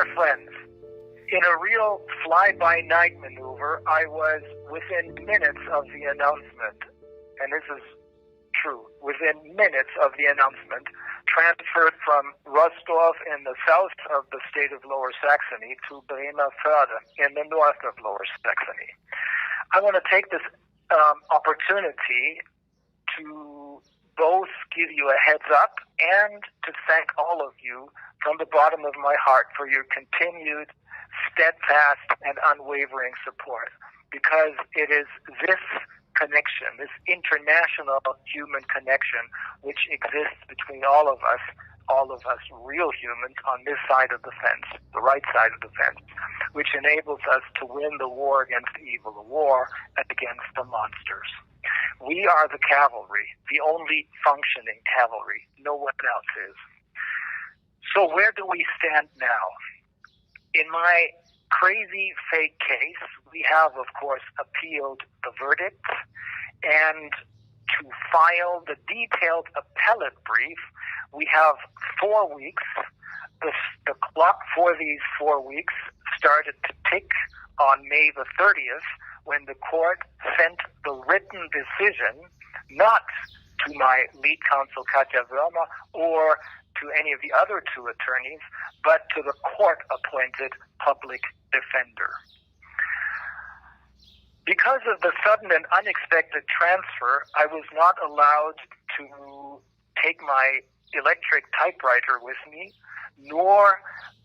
Dear friends, in a real fly-by-night maneuver, I was within minutes of the announcement, and this is true, within minutes of the announcement, transferred from Rostov in the south of the state of Lower Saxony to Bremerförde in the north of Lower Saxony. I want to take this opportunity to both give you a heads up and to thank all of you from the bottom of my heart for your continued steadfast and unwavering support, because it is this connection, this international human connection, which exists between all of us real humans on this side of the fence, the right side of the fence, which enables us to win the war against evil, the war against the monsters. We are the cavalry, the only functioning cavalry. No one else is. So where do we stand now? In my crazy fake case, we have, of course, appealed the verdict, and to file the detailed appellate brief, we have 4 weeks. The clock for these 4 weeks started to tick on May the 30th, when the court sent the written decision, not to my lead counsel, Katja Wörmer, or to any of the other two attorneys, but to the court-appointed public defender. Because of the sudden and unexpected transfer, I was not allowed to take my electric typewriter with me, nor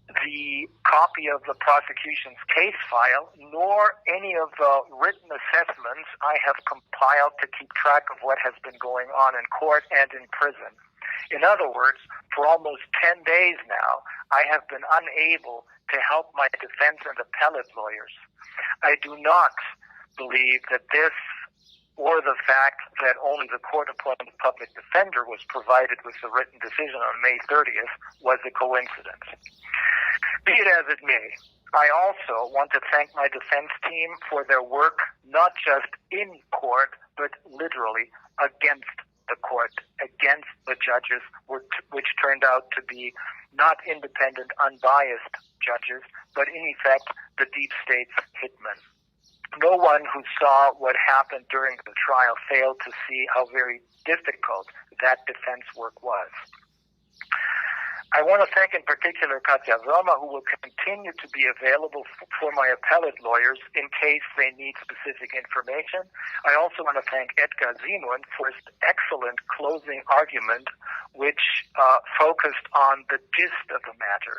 the copy of the prosecution's case file, nor any of the written assessments I have compiled to keep track of what has been going on in court and in prison. In other words, for almost 10 days now, I have been unable to help my defense and appellate lawyers. I do not believe that this, or the fact that only the court-appointed public defender was provided with the written decision on May 30th, was a coincidence. Be it as it may, I also want to thank my defense team for their work, not just in court, but literally against the court, against the judges, which turned out to be not independent, unbiased judges, but in effect, the deep state's hitmen. No one who saw what happened during the trial failed to see how very difficult that defense work was. I want to thank in particular Katja Wörmer, who will continue to be available for my appellate lawyers in case they need specific information. I also want to thank Edgar Simon for his excellent closing argument, which focused on the gist of the matter,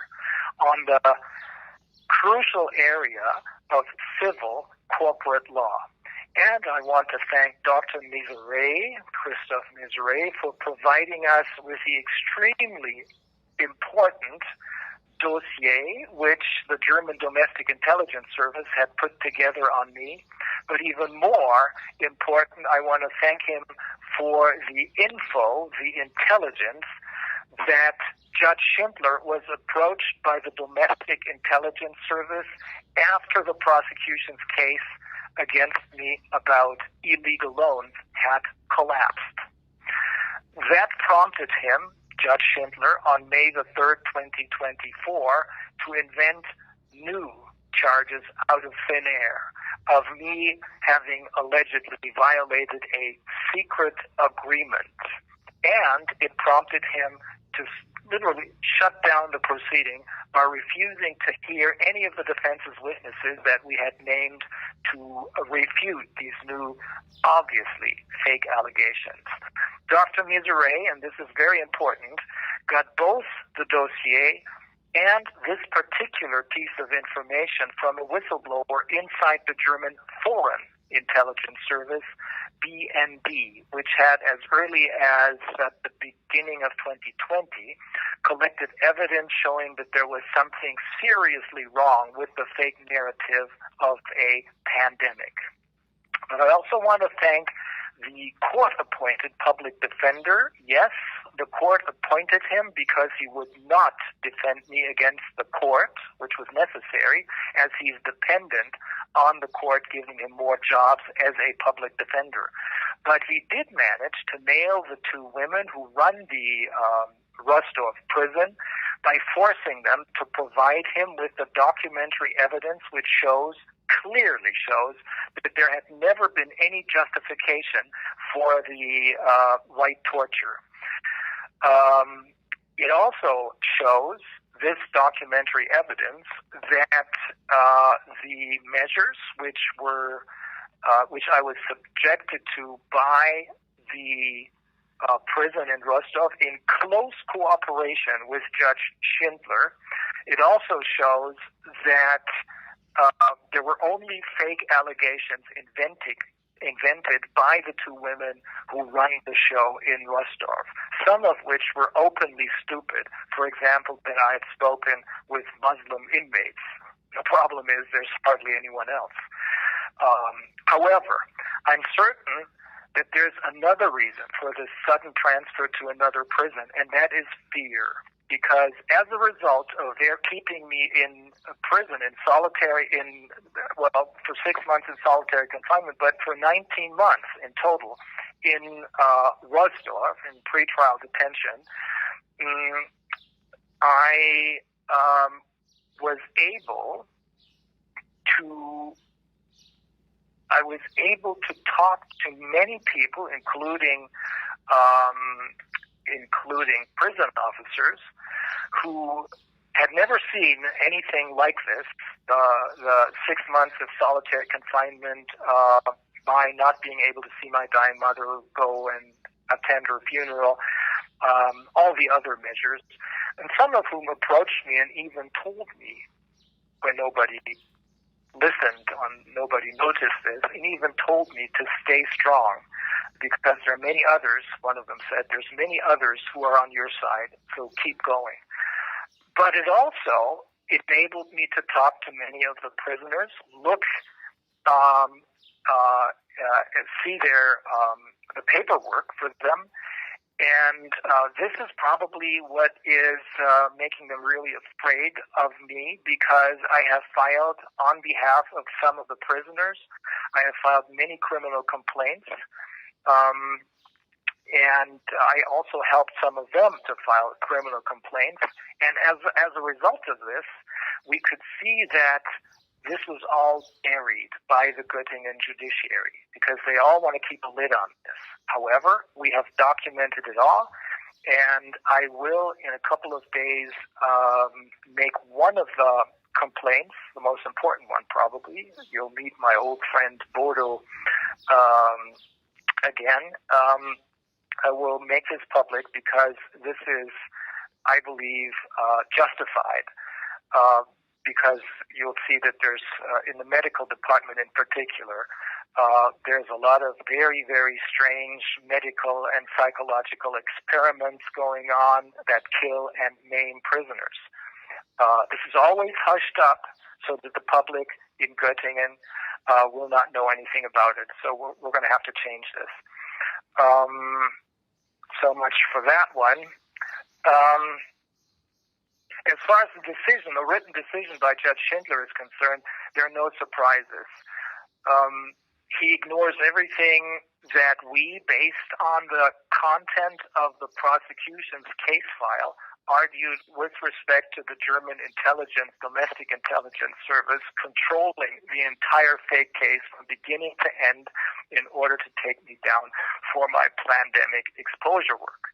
on the crucial area of civil corporate law. And I want to thank Dr. Christoph Miseray, for providing us with the extremely important dossier which the German Domestic Intelligence Service had put together on me. But even more important, I want to thank him for the info, the intelligence, that Judge Schindler was approached by the Domestic Intelligence Service after the prosecution's case against me about illegal loans had collapsed. That prompted him, Judge Schindler, on May the 3rd, 2024, to invent new charges out of thin air of me having allegedly violated a secret agreement. And it prompted him to literally shut down the proceeding by refusing to hear any of the defense's witnesses that we had named to refute these new, obviously fake allegations. Dr. Miseray, and this is very important, got both the dossier and this particular piece of information from a whistleblower inside the German Foreign Intelligence Service, BND, which had, as early as at the beginning of 2020, collected evidence showing that there was something seriously wrong with the fake narrative of a pandemic. But I also want to thank the court-appointed public defender. Yes, the court appointed him because he would not defend me against the court, which was necessary, as he's dependent on the court giving him more jobs as a public defender. But he did manage to nail the two women who run the Rostov prison, by forcing them to provide him with the documentary evidence which clearly shows that there had never been any justification for the white torture. It also shows, this documentary evidence, that the measures which I was subjected to by the prison in Rostov in close cooperation with Judge Schindler, it also shows that there were only fake allegations invented by the two women who run the show in Rostov, some of which were openly stupid. For example, that I had spoken with Muslim inmates. The problem is there's hardly anyone else. However, I'm certain that there's another reason for this sudden transfer to another prison, and that is fear. Because as a result of their keeping me in prison, in solitary, for 6 months in solitary confinement, but for 19 months in total in Rostov, in pretrial detention, I was able to talk to many people, including prison officers, who had never seen anything like this. The 6 months of solitary confinement, by not being able to see my dying mother, go and attend her funeral, all the other measures, and some of whom approached me and even told me, when nobody listened, nobody noticed this, and even told me to stay strong, because there are many others. One of them said, there's many others who are on your side, so keep going. But it also enabled me to talk to many of the prisoners, see the paperwork for them, and this is probably what is making them really afraid of me, because I have filed on behalf of some of the prisoners. I have filed many criminal complaints, and I also helped some of them to file criminal complaints. And as a result of this, we could see that this was all buried by the Göttingen judiciary, because they all want to keep a lid on this. However, we have documented it all, and I will, in a couple of days, make one of the complaints, the most important one probably. You'll meet my old friend Bodo again. I will make this public because this is, I believe, justified. Because you'll see that there's, in the medical department in particular, there's a lot of very, very strange medical and psychological experiments going on that kill and maim prisoners. This is always hushed up so that the public in Göttingen will not know anything about it. So we're going to have to change this. So much for that one. As far as the decision, the written decision by Judge Schindler is concerned, there are no surprises. He ignores everything that we, based on the content of the prosecution's case file, argued with respect to the German domestic intelligence service, controlling the entire fake case from beginning to end in order to take me down for my pandemic exposure work.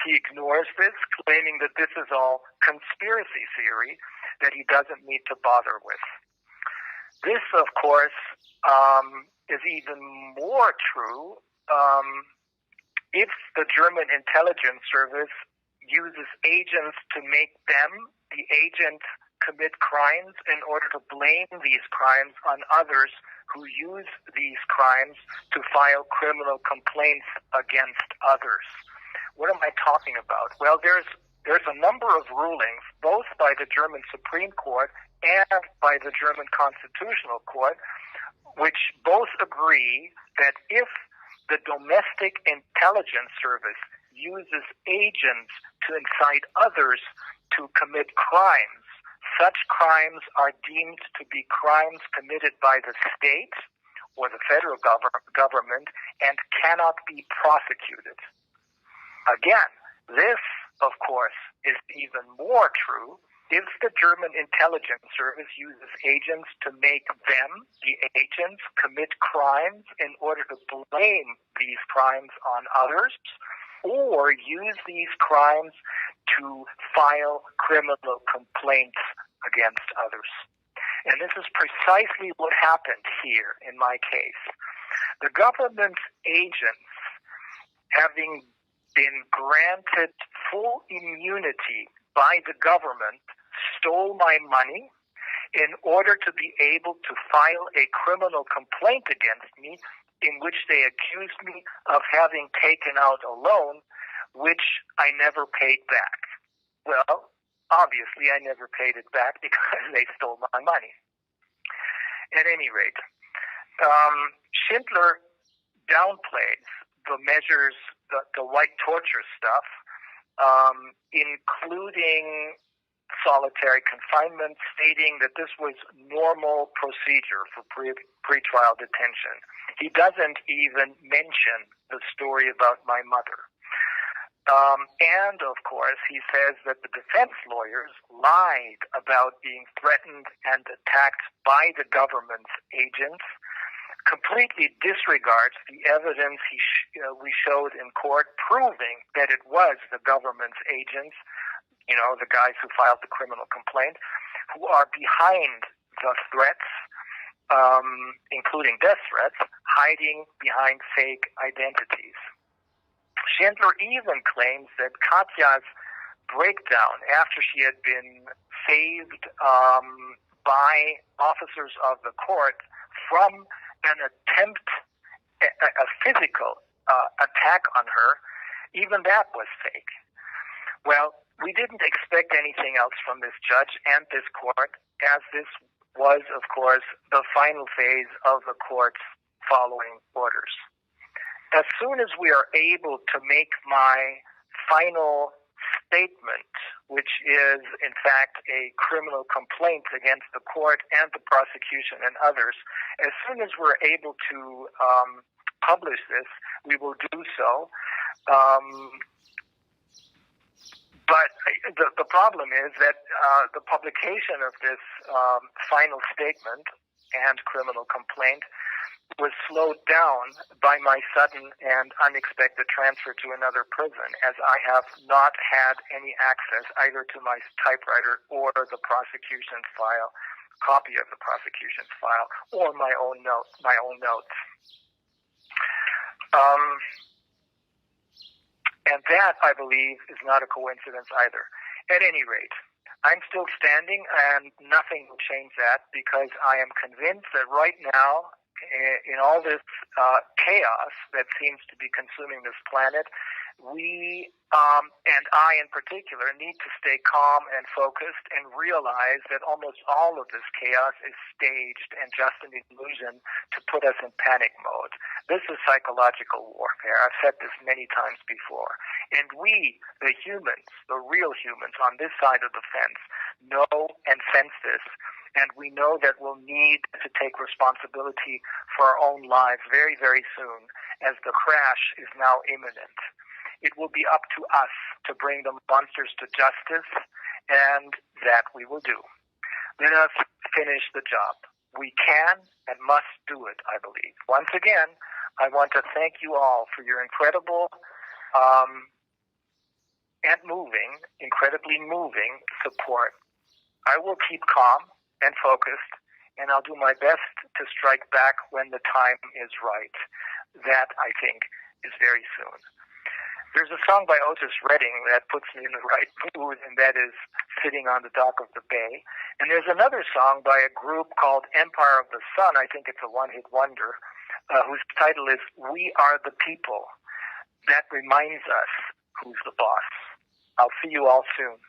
He ignores this, claiming that this is all conspiracy theory that he doesn't need to bother with. This, of course, is even more true if the German intelligence service uses agents to make them, the agents, commit crimes in order to blame these crimes on others who use these crimes to file criminal complaints against others. What am I talking about? Well, there's a number of rulings, both by the German Supreme Court and by the German Constitutional Court, which both agree that if the domestic intelligence service uses agents to incite others to commit crimes, such crimes are deemed to be crimes committed by the state or the federal government and cannot be prosecuted. Again, this of course, is even more true if the German intelligence service uses agents to make them, the agents, commit crimes in order to blame these crimes on others, or use these crimes to file criminal complaints against others. And this is precisely what happened here in my case. The government's agents, having been granted full immunity by the government, stole my money in order to be able to file a criminal complaint against me in which they accused me of having taken out a loan which I never paid back. Well, obviously I never paid it back because they stole my money. At any rate, Schindler downplays the measures, the white torture stuff, including solitary confinement, stating that this was normal procedure for pretrial detention. He doesn't even mention the story about my mother. And, of course, he says that the defense lawyers lied about being threatened and attacked by the government's agents, completely disregards the evidence we showed in court proving that it was the government's agents, you know, the guys who filed the criminal complaint, who are behind the threats, including death threats, hiding behind fake identities. Schindler even claims that Katja's breakdown after she had been saved by officers of the court from an attempt, a physical attack on her, even that was fake. Well, we didn't expect anything else from this judge and this court, as this was, of course, the final phase of the court's following orders. As soon as we are able to make my final statement, which is, in fact, a criminal complaint against the court and the prosecution and others, as soon as we're able to publish this, we will do so. But the problem is that the publication of this final statement and criminal complaint was slowed down by my sudden and unexpected transfer to another prison, as I have not had any access either to my typewriter or the prosecution's file, copy of the prosecution's file, or my own notes. And that, I believe, is not a coincidence either. At any rate, I'm still standing, and nothing will change that, because I am convinced that right now, in all this chaos that seems to be consuming this planet, we, and I in particular, need to stay calm and focused and realize that almost all of this chaos is staged and just an illusion to put us in panic mode. This is psychological warfare. I've said this many times before. And we, the humans, the real humans on this side of the fence, know and sense this. And we know that we'll need to take responsibility for our own lives very, very soon, as the crash is now imminent. It will be up to us to bring the monsters to justice, and that we will do. Let us finish the job. We can and must do it, I believe. Once again, I want to thank you all for your incredible and incredibly moving support. I will keep calm and focused, and I'll do my best to strike back when the time is right. That, I think, is very soon. There's a song by Otis Redding that puts me in the right mood, and that is Sitting on the Dock of the Bay. And there's another song by a group called Empire of the Sun, I think it's a one-hit wonder, whose title is We Are the People. That reminds us who's the boss. I'll see you all soon.